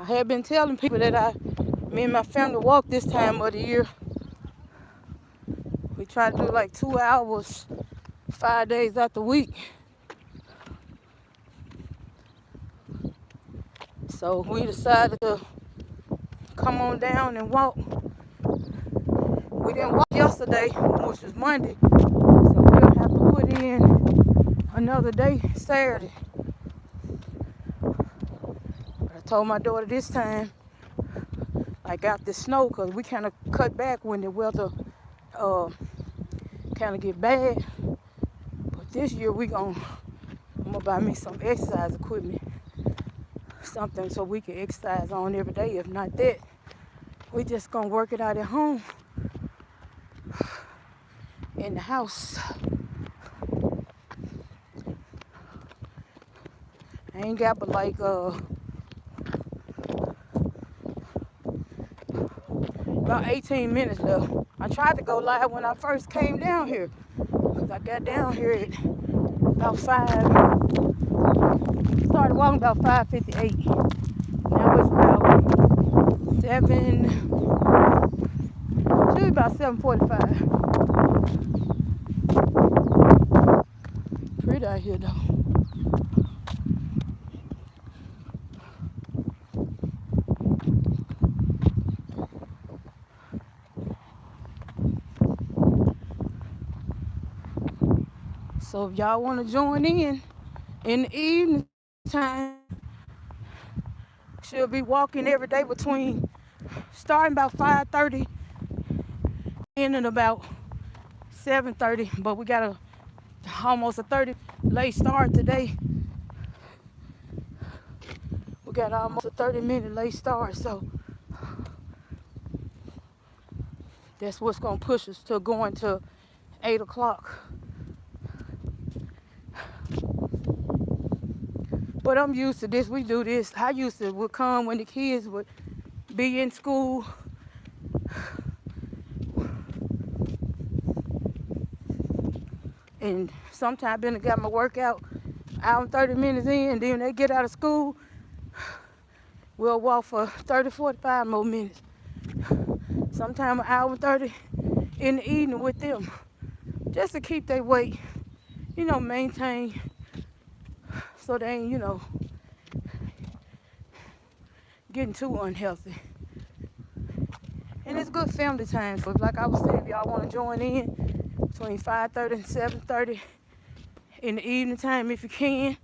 I have been telling people that me and my family walk this time of the year. We try to do like 2 hours, 5 days out the week. So we decided to come on down and walk. We didn't walk yesterday, which was Monday. So we'll have to put in another day, Saturday. But I told my daughter this time, like after snow, because we kind of cut back when the weather kind of get bad. But this year I'm gonna buy me some exercise equipment, something so we can exercise on every day. If not that, we just gonna work it out at home, in the house. I ain't got but like about 18 minutes left. I tried to go live when I first came down here, because I got down here at about 5, started walking about 5:58. Now it's about 7, should be about 7:45. Pretty out here though. So if y'all want to join in the evening time, she'll be walking every day between starting about 5:30 and about 7:30. But we got almost a 30 late start today. We got almost a 30-minute late start, so that's what's gonna push us to going to 8 o'clock. But I'm used to this. We do this. I used to would come when the kids would be in school. And sometimes I got my workout hour and 30 minutes in, and then when they get out of school, we'll walk for 30, 45 more minutes. Sometimes an hour and 30 in the evening with them, just to keep their weight, maintained, so they ain't, getting too unhealthy. And it's good family time. So like I was saying, if y'all want to join in between 5:30 and 7:30 in the evening time, if you can.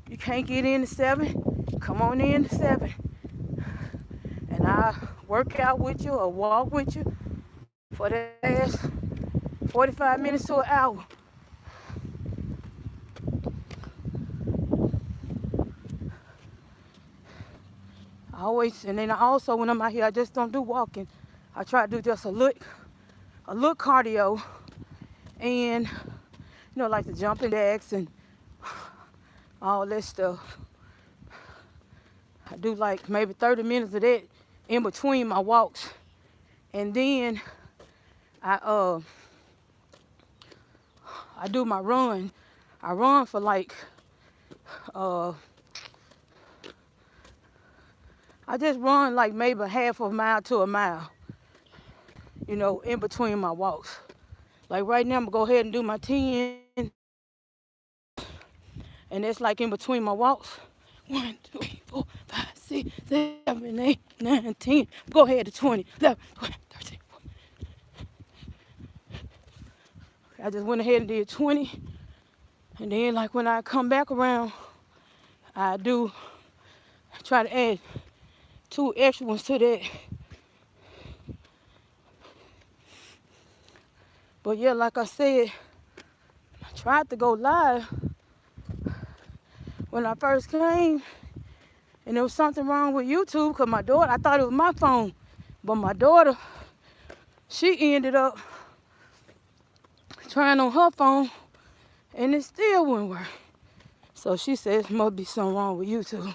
You can't get in at 7, come on in at 7. And I'll work out with you or walk with you for the last 45 minutes to an hour. And then also when I'm out here, I just don't do walking. I try to do just a little cardio, and like the jumping jacks and all that stuff. I do like maybe 30 minutes of that in between my walks, and then I do my run. I run for like I just run like maybe half of a mile to a mile, in between my walks. Like right now, I'm gonna go ahead and do my 10, and that's like in between my walks. 1, 2, 3, 4, 5, 6, 7, 8, 9, 10. Go ahead to 20, 11, 12, 13, 14. I just went ahead and did 20, and then like when I come back around, I try to add 2 extra ones to that. But yeah, like I said, I tried to go live when I first came, and there was something wrong with YouTube because my daughter, I thought it was my phone, but my daughter, she ended up trying on her phone, and it still wouldn't work. So she says it must be something wrong with YouTube.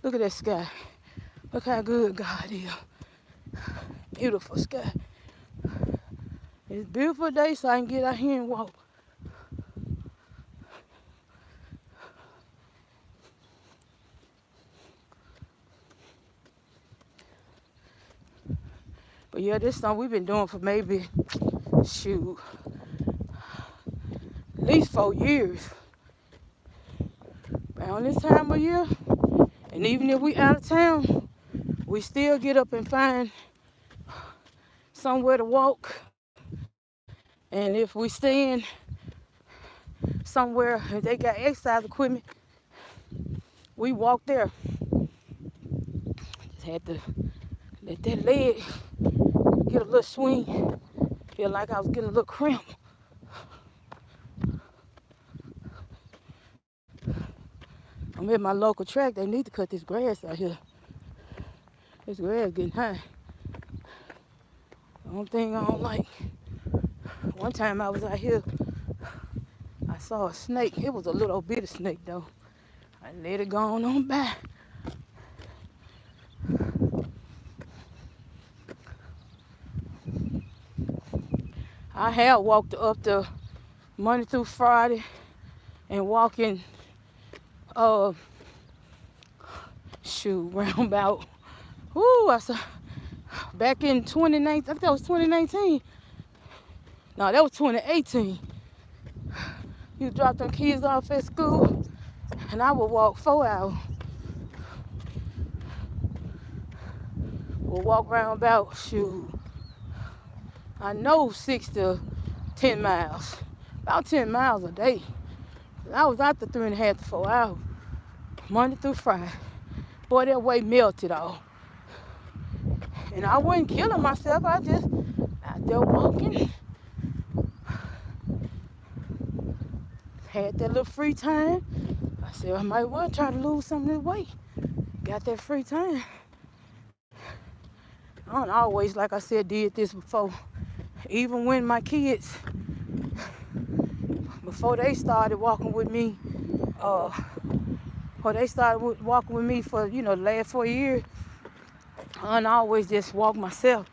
Look at that sky. Look how good God is. Beautiful sky. It's a beautiful day, so I can get out here and walk. But yeah, this song we've been doing for maybe, shoot, at least 4 years. Around this time of year, and even if we out of town, we still get up and find somewhere to walk. And if we stand somewhere and they got exercise equipment, we walk there. Just had to let that leg get a little swing. Feel like I was getting a little cramp. I'm at my local track. They need to cut this grass out here. This grass getting high. The only thing I don't like, one time I was out here, I saw a snake. It was a little bitty snake though. I let it go on by. I have walked up the Monday through Friday and walking, round about, I saw, back in 2019, I think that was 2019. No, that was 2018. You dropped them kids off at school, and I would walk 4 hours. We'll walk around about, I know 6 to 10 miles. About 10 miles a day. I was out the 3.5 to 4 hours. Monday through Friday. Boy, that weight melted off. And I wasn't killing myself. I just out there walking. Had that little free time. I said, I might well try to lose some of this weight. Got that free time. I don't always, like I said, did this before. Even when my kids, before they started walking with me, for the last 4 years, I always just walk myself.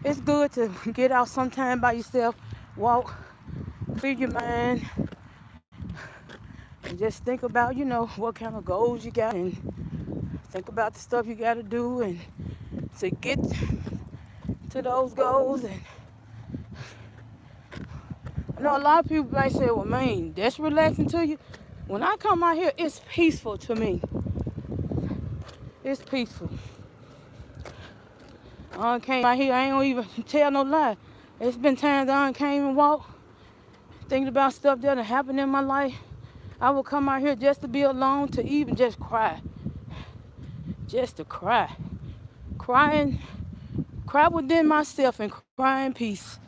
It's good to get out sometime by yourself, walk, feed your mind, and just think about, what kind of goals you got, and think about the stuff you got to do, and to get to those goals. And I know a lot of people might say, well, man, that's relaxing to you. When I come out here, it's peaceful to me. It's peaceful. I came out here, I ain't gonna even tell no lie. It's been times I came and walked, thinking about stuff that happened in my life. I would come out here just to be alone, to even just cry. Just to cry. Cry within myself and cry in peace.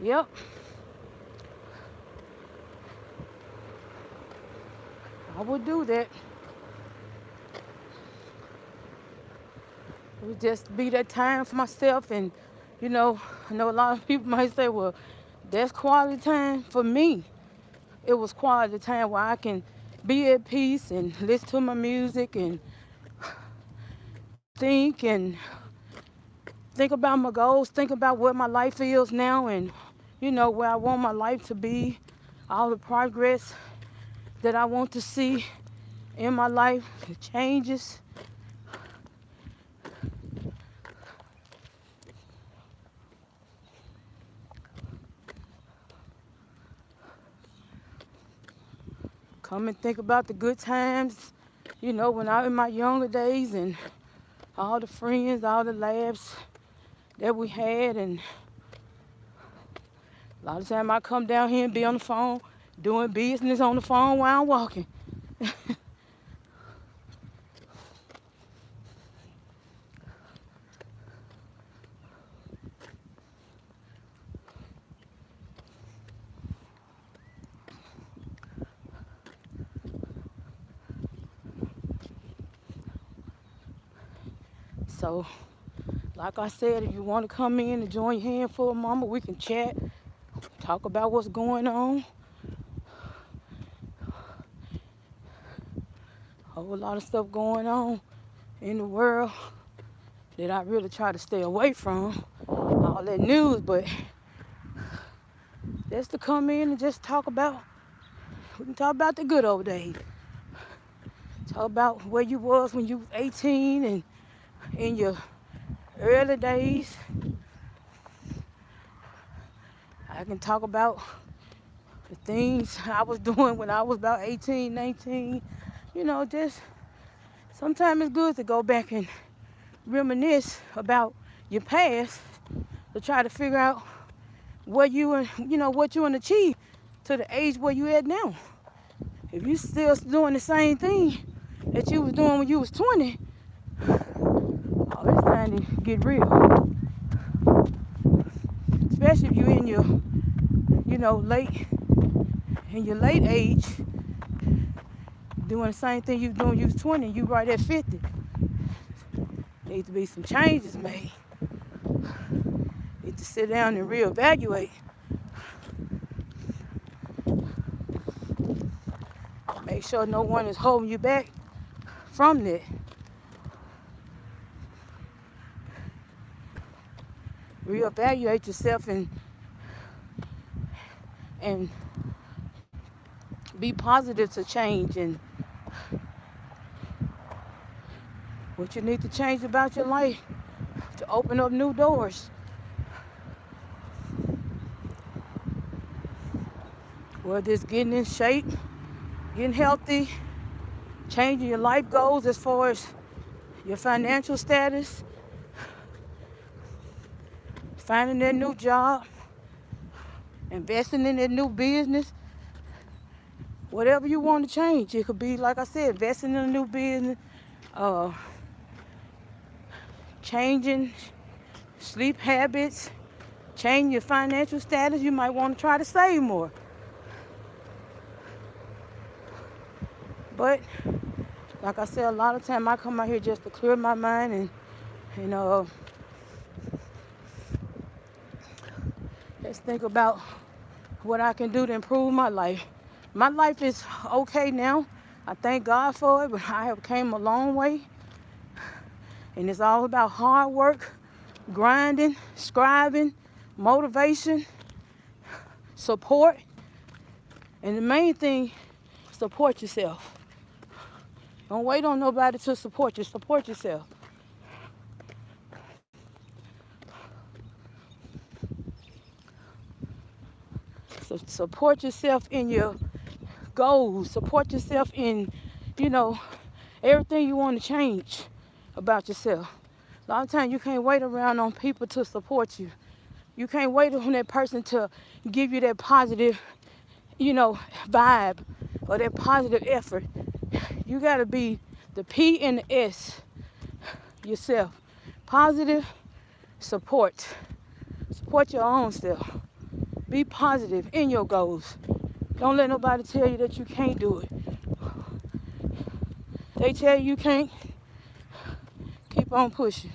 Yep. I would do that. It would just be that time for myself. And, I know a lot of people might say, well, that's quality time. For me, it was quality time where I can be at peace and listen to my music and think about my goals, think about what my life is now, and where I want my life to be, all the progress that I want to see in my life, the changes. Come and think about the good times, when I was in my younger days, and all the friends, all the laughs that we had. And a lot of time I come down here and be on the phone, doing business on the phone while I'm walking. So, like I said, if you want to come in and join your hand for a moment, we can chat, talk about what's going on. A whole lot of stuff going on in the world that I really try to stay away from, all that news, but just to come in and just talk about, we can talk about the good old days. Talk about where you was when you was 18 and in your early days. I can talk about the things I was doing when I was about 18, 19. You know, just sometimes it's good to go back and reminisce about your past to try to figure out what what you want to achieve to the age where you at now. If you still doing the same thing that you was doing when you was 20, oh, it's time to get real. Especially if you in your, late age, doing the same thing you was doing when you was 20, you right at 50. Needs to be some changes made. Need to sit down and reevaluate. Make sure no one is holding you back from that. Reevaluate yourself and be positive to change and what you need to change about your life to open up new doors. Whether it's getting in shape, getting healthy, changing your life goals as far as your financial status, finding that new job, investing in that new business, whatever you want to change. It could be, like I said, investing in a new business, changing sleep habits, changing your financial status. You might want to try to save more. But like I said, a lot of time I come out here just to clear my mind and just think about what I can do to improve my life. My life is okay now. I thank God for it, but I have came a long way. And it's all about hard work, grinding, striving, motivation, support. And the main thing, support yourself. Don't wait on nobody to support you. Support yourself. So support yourself in your goals. Support yourself in, everything you want to change about yourself. A lot of times you can't wait around on people to support you. You can't wait on that person to give you that positive, vibe or that positive effort. You got to be the P and the S yourself. Positive support. Support your own self. Be positive in your goals. Don't let nobody tell you that you can't do it. They tell you can't, keep on pushing.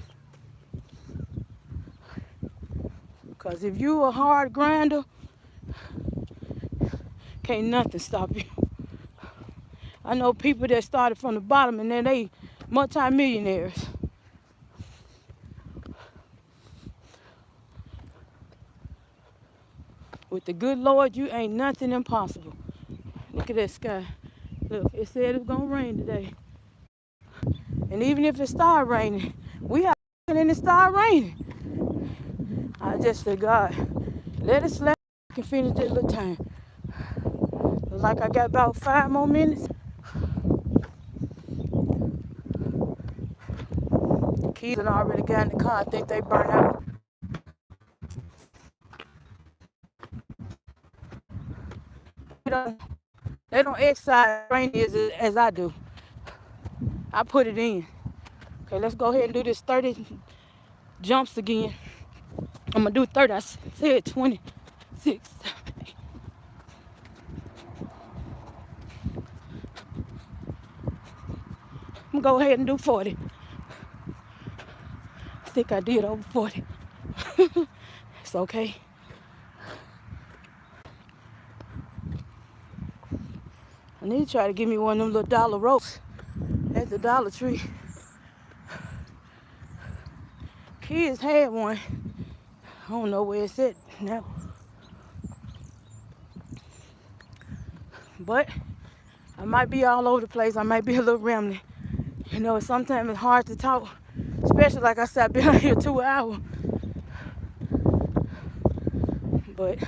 Because if you a hard grinder, can't nothing stop you. I know people that started from the bottom and then they multi-millionaires. With the good Lord, you ain't nothing impossible. Look at that sky. Look, it said it was gonna rain today. And even if it started raining, we have and it started raining. I just said, God, let it slap and finish this little time. Looks like I got about 5 more minutes. The kids had already got in the car. I think they burnt out. They don't exercise rain as I do. I put it in. Okay, let's go ahead and do this 30 jumps again. I'm gonna do 30. I said 26. I'm gonna go ahead and do 40. I think I did over 40. It's okay. I need to try to give me one of them little dollar ropes at the Dollar Tree. Kids had one. I don't know where it's at now. But I might be all over the place. I might be a little rambling. You know, sometimes it's hard to talk, especially like I said, I've been out here 2 hours. But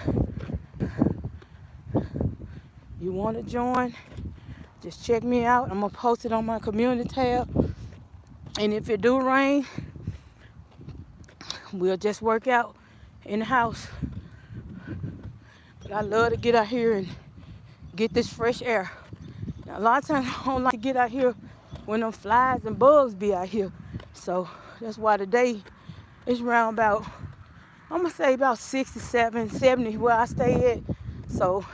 you want to join, just check me out. I'm going to post it on my community tab. And if it do rain, we'll just work out in the house. But I love to get out here and get this fresh air. Now, a lot of times I don't like to get out here when them flies and bugs be out here. So that's why today it's around about, I'm going to say about 67, 70 where I stay at. So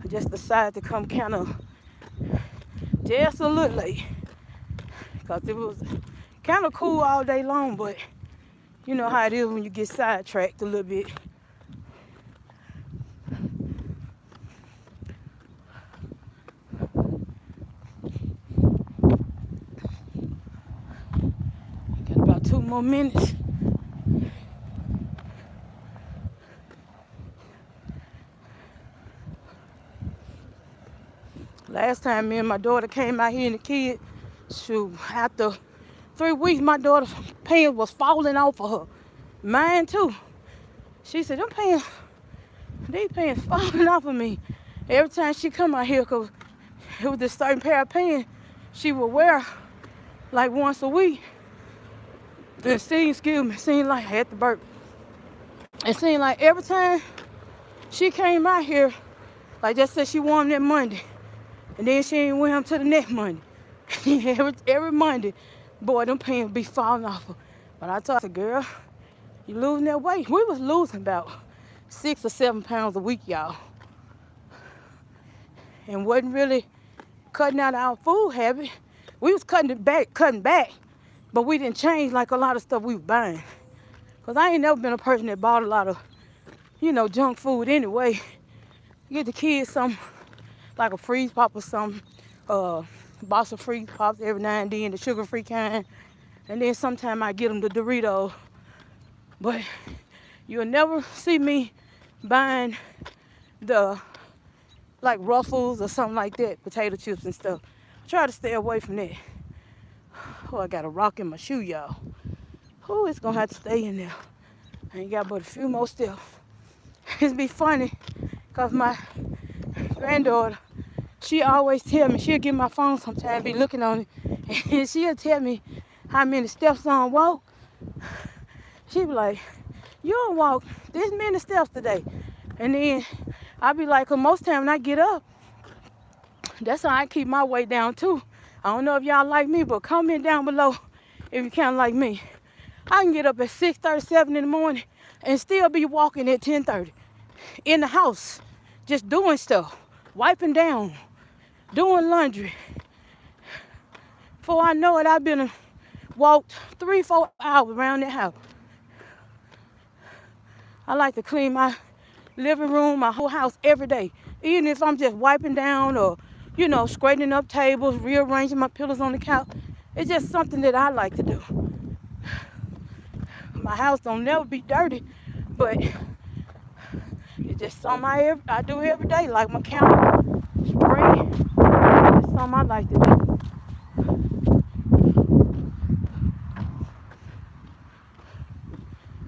I just decided to come kind of just a little late. Because it was kind of cool all day long, but you know how it is when you get sidetracked a little bit. Got about 2 more minutes. Last time me and my daughter came out here and the kid, shoot, after 3 weeks, my daughter's pants was falling off of her. Mine too. She said, these pants falling off of me. Every time she come out here, cause it was this certain pair of pants she would wear like once a week. And seemed like I had to burp. It seemed like every time she came out here, like just said she wore them that Monday. And then she ain't wear them to the next Monday. every Monday, boy, them pants be falling off her. But I told her, girl, you losing that weight. We was losing about 6 or 7 pounds a week, y'all. And wasn't really cutting out our food habit. We was cutting back, but we didn't change like a lot of stuff we was buying. Cause I ain't never been a person that bought a lot of, junk food anyway. Get the kids some, like a freeze pop or something. Bought some freeze pops every now and then, the sugar-free kind. And then sometimes I get them the Doritos. But you'll never see me buying the, like Ruffles or something like that, potato chips and stuff. I try to stay away from that. Oh, I got a rock in my shoe, y'all. Oh, it's gonna have to stay in there. I ain't got but a few more steps. It's be funny, cause my granddaughter, she always tell me, she'll get my phone sometimes, be looking on it, and she'll tell me how many steps I walk. She be like, you don't walk this many steps today. And then I be like, cause most time when I get up, that's how I keep my weight down too. I don't know if y'all like me, but comment down below if you kind of like me. I can get up at 6:37 in the morning and still be walking at 10:30 in the house, just doing stuff, wiping down, doing laundry. Before I know it, I've been walked 3-4 hours around the house. I like to clean my living room, my whole house every day. Even if I'm just wiping down or, straightening up tables, rearranging my pillows on the couch. It's just something that I like to do. My house don't never be dirty, but it's just something I do every day, like my counter spray. It's something I like to do.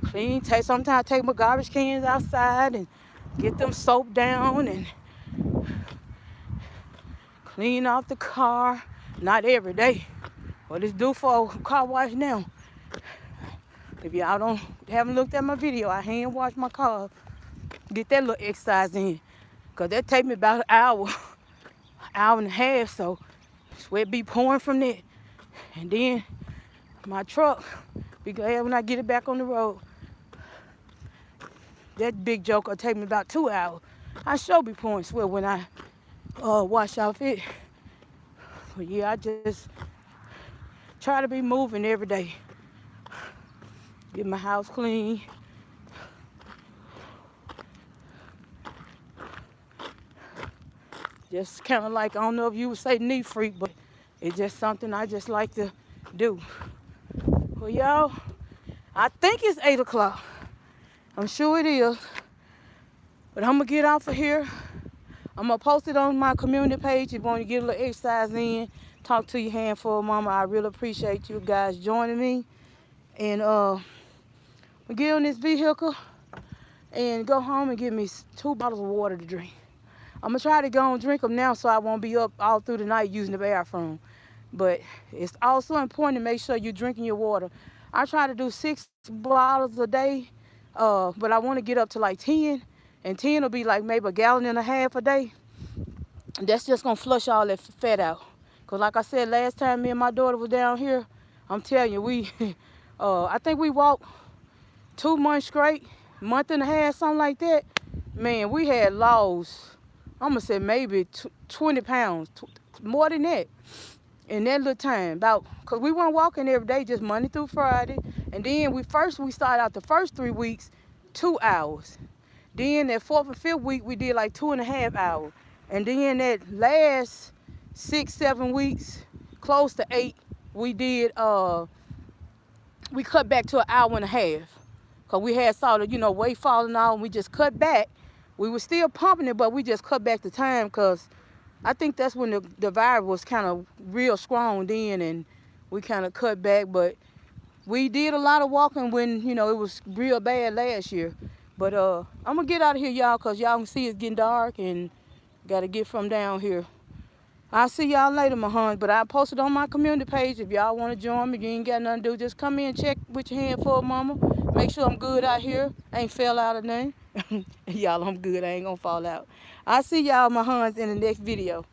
Clean, sometimes I take my garbage cans outside and get them soaped down and clean off the car. Not every day, but it's due for a car wash now. If y'all haven't looked at my video, I hand wash my car. Get that little exercise in. Cause that take me about an hour and a half, so sweat be pouring from that. And then my truck, be glad when I get it back on the road. That big joker take me about 2 hours. I sure be pouring sweat when I wash off it. But yeah, I just try to be moving every day. Get my house clean. Just kind of like, I don't know if you would say neat freak, but it's just something I just like to do. Well, y'all, I think it's 8 o'clock. I'm sure it is. But I'm going to get off of here. I'm going to post it on my community page if you want to get a little exercise in. Talk to your handful, mama. I really appreciate you guys joining me. And we get on this vehicle and go home and get me 2 bottles of water to drink. I'm going to try to go and drink them now so I won't be up all through the night using the bathroom. But it's also important to make sure you're drinking your water. I try to do 6 bottles a day, but I want to get up to like 10. And 10 will be like maybe 1.5 gallons a day. That's just going to flush all that fat out. Because like I said, last time me and my daughter was down here, I'm telling you, I think we walked 2 months straight, month and a half, something like that. Man, we had lost, I'm going to say maybe 20 pounds, more than that. In that little time, because we weren't walking every day, just Monday through Friday. And then we started out the first 3 weeks, 2 hours. Then that 4th and 5th week, we did like 2.5 hours. And then that last 6, 7 weeks, close to 8, we did, we cut back to 1.5 hours. Because we had saw the, weight falling out, and we just cut back. We were still pumping it, but we just cut back the time because I think that's when the virus was kind of real strong then, and we kind of cut back. But we did a lot of walking when, it was real bad last year. But I'm going to get out of here, y'all, because y'all can see it's getting dark and got to get from down here. I'll see y'all later, my hon. But I posted on my community page. If y'all want to join me, you ain't got nothing to do. Just come in, check with your handful, mama. Make sure I'm good out here. I ain't fell out or nothing. Y'all, I'm good. I ain't going to fall out. I'll see y'all, my huns, in the next video.